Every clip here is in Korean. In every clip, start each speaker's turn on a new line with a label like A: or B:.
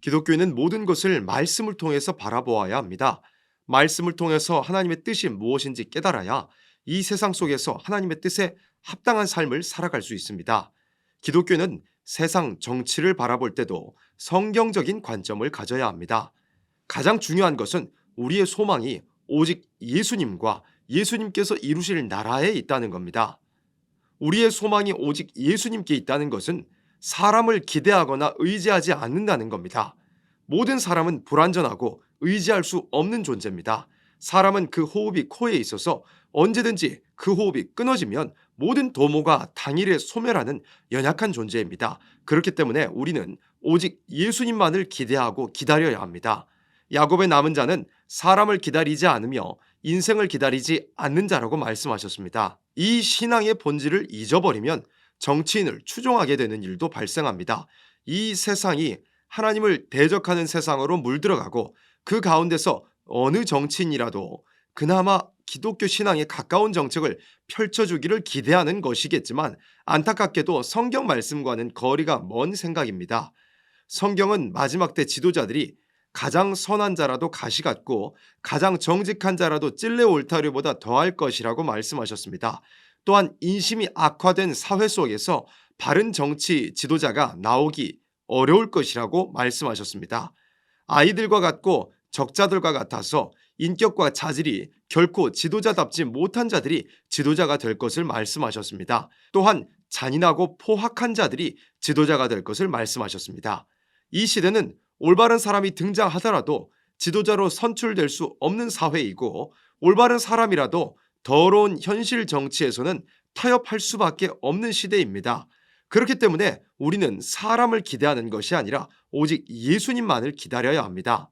A: 기독교인은 모든 것을 말씀을 통해서 바라보아야 합니다. 말씀을 통해서 하나님의 뜻이 무엇인지 깨달아야 이 세상 속에서 하나님의 뜻에 합당한 삶을 살아갈 수 있습니다. 기독교는 세상 정치를 바라볼 때도 성경적인 관점을 가져야 합니다. 가장 중요한 것은 우리의 소망이 오직 예수님과 예수님께서 이루실 나라에 있다는 겁니다. 우리의 소망이 오직 예수님께 있다는 것은 사람을 기대하거나 의지하지 않는다는 겁니다. 모든 사람은 불완전하고 의지할 수 없는 존재입니다. 사람은 그 호흡이 코에 있어서 언제든지 그 호흡이 끊어지면 모든 도모가 당일에 소멸하는 연약한 존재입니다. 그렇기 때문에 우리는 오직 예수님만을 기대하고 기다려야 합니다. 야곱의 남은 자는 사람을 기다리지 않으며 인생을 기다리지 않는 자라고 말씀하셨습니다. 이 신앙의 본질을 잊어버리면 정치인을 추종하게 되는 일도 발생합니다. 이 세상이 하나님을 대적하는 세상으로 물들어가고 그 가운데서 어느 정치인이라도 그나마 기독교 신앙에 가까운 정책을 펼쳐주기를 기대하는 것이겠지만 안타깝게도 성경 말씀과는 거리가 먼 생각입니다. 성경은 마지막 때 지도자들이 가장 선한 자라도 가시 같고 가장 정직한 자라도 찔레 올타리보다 더할 것이라고 말씀하셨습니다. 또한 인심이 악화된 사회 속에서 바른 정치 지도자가 나오기 어려울 것이라고 말씀하셨습니다. 아이들과 같고 적자들과 같아서 인격과 자질이 결코 지도자답지 못한 자들이 지도자가 될 것을 말씀하셨습니다. 또한 잔인하고 포악한 자들이 지도자가 될 것을 말씀하셨습니다. 이 시대는 올바른 사람이 등장하더라도 지도자로 선출될 수 없는 사회이고 올바른 사람이라도 더러운 현실 정치에서는 타협할 수밖에 없는 시대입니다. 그렇기 때문에 우리는 사람을 기대하는 것이 아니라 오직 예수님만을 기다려야 합니다.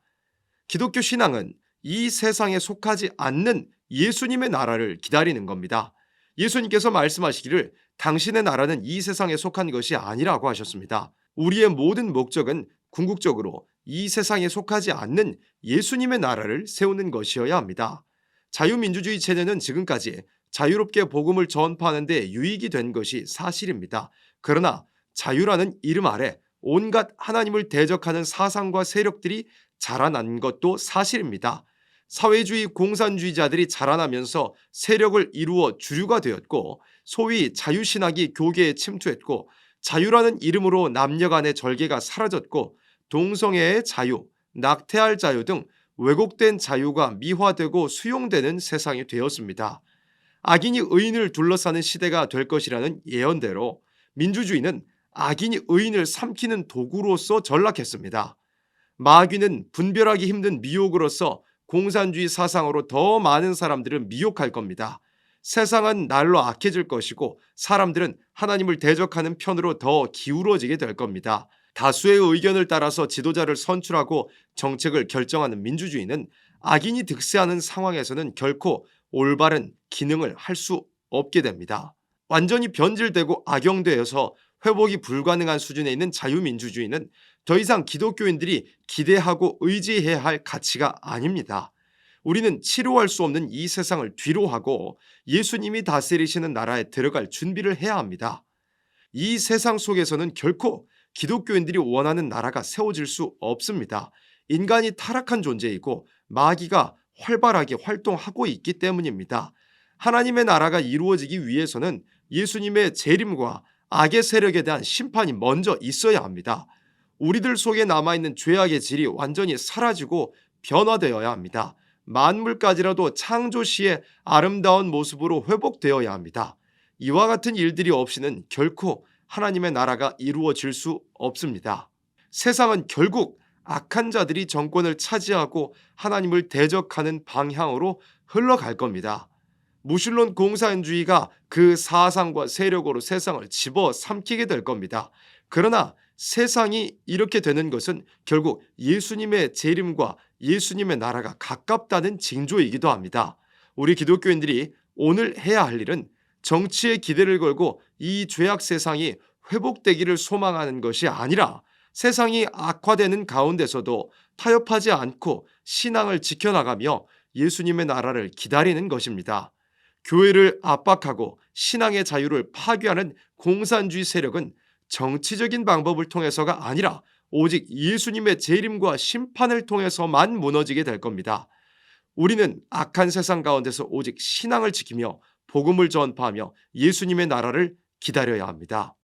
A: 기독교 신앙은 이 세상에 속하지 않는 예수님의 나라를 기다리는 겁니다. 예수님께서 말씀하시기를 당신의 나라는 이 세상에 속한 것이 아니라고 하셨습니다. 우리의 모든 목적은 궁극적으로 이 세상에 속하지 않는 예수님의 나라를 세우는 것이어야 합니다. 자유민주주의 체제는 지금까지 자유롭게 복음을 전파하는 데 유익이 된 것이 사실입니다. 그러나 자유라는 이름 아래 온갖 하나님을 대적하는 사상과 세력들이 자라난 것도 사실입니다. 사회주의 공산주의자들이 자라나면서 세력을 이루어 주류가 되었고 소위 자유신학이 교계에 침투했고 자유라는 이름으로 남녀 간의 절개가 사라졌고 동성애의 자유, 낙태할 자유 등 왜곡된 자유가 미화되고 수용되는 세상이 되었습니다. 악인이 의인을 둘러싸는 시대가 될 것이라는 예언대로 민주주의는 악인이 의인을 삼키는 도구로서 전락했습니다. 마귀는 분별하기 힘든 미혹으로서 공산주의 사상으로 더 많은 사람들을 미혹할 겁니다. 세상은 날로 악해질 것이고 사람들은 하나님을 대적하는 편으로 더 기울어지게 될 겁니다. 다수의 의견을 따라서 지도자를 선출하고 정책을 결정하는 민주주의는 악인이 득세하는 상황에서는 결코 올바른 기능을 할 수 없게 됩니다. 완전히 변질되고 악용되어서 회복이 불가능한 수준에 있는 자유민주주의는 더 이상 기독교인들이 기대하고 의지해야 할 가치가 아닙니다. 우리는 치료할 수 없는 이 세상을 뒤로하고 예수님이 다스리시는 나라에 들어갈 준비를 해야 합니다. 이 세상 속에서는 결코 기독교인들이 원하는 나라가 세워질 수 없습니다. 인간이 타락한 존재이고 마귀가 활발하게 활동하고 있기 때문입니다. 하나님의 나라가 이루어지기 위해서는 예수님의 재림과 악의 세력에 대한 심판이 먼저 있어야 합니다. 우리들 속에 남아있는 죄악의 질이 완전히 사라지고 변화되어야 합니다. 만물까지라도 창조 시의 아름다운 모습으로 회복되어야 합니다. 이와 같은 일들이 없이는 결코 하나님의 나라가 이루어질 수 없습니다. 세상은 결국 악한 자들이 정권을 차지하고 하나님을 대적하는 방향으로 흘러갈 겁니다. 무신론 공산주의가 그 사상과 세력으로 세상을 집어삼키게 될 겁니다. 그러나 세상이 이렇게 되는 것은 결국 예수님의 재림과 예수님의 나라가 가깝다는 징조이기도 합니다. 우리 기독교인들이 오늘 해야 할 일은 정치에 기대를 걸고 이 죄악 세상이 회복되기를 소망하는 것이 아니라 세상이 악화되는 가운데서도 타협하지 않고 신앙을 지켜나가며 예수님의 나라를 기다리는 것입니다. 교회를 압박하고 신앙의 자유를 파괴하는 공산주의 세력은 정치적인 방법을 통해서가 아니라 오직 예수님의 재림과 심판을 통해서만 무너지게 될 겁니다. 우리는 악한 세상 가운데서 오직 신앙을 지키며 복음을 전파하며 예수님의 나라를 기다려야 합니다.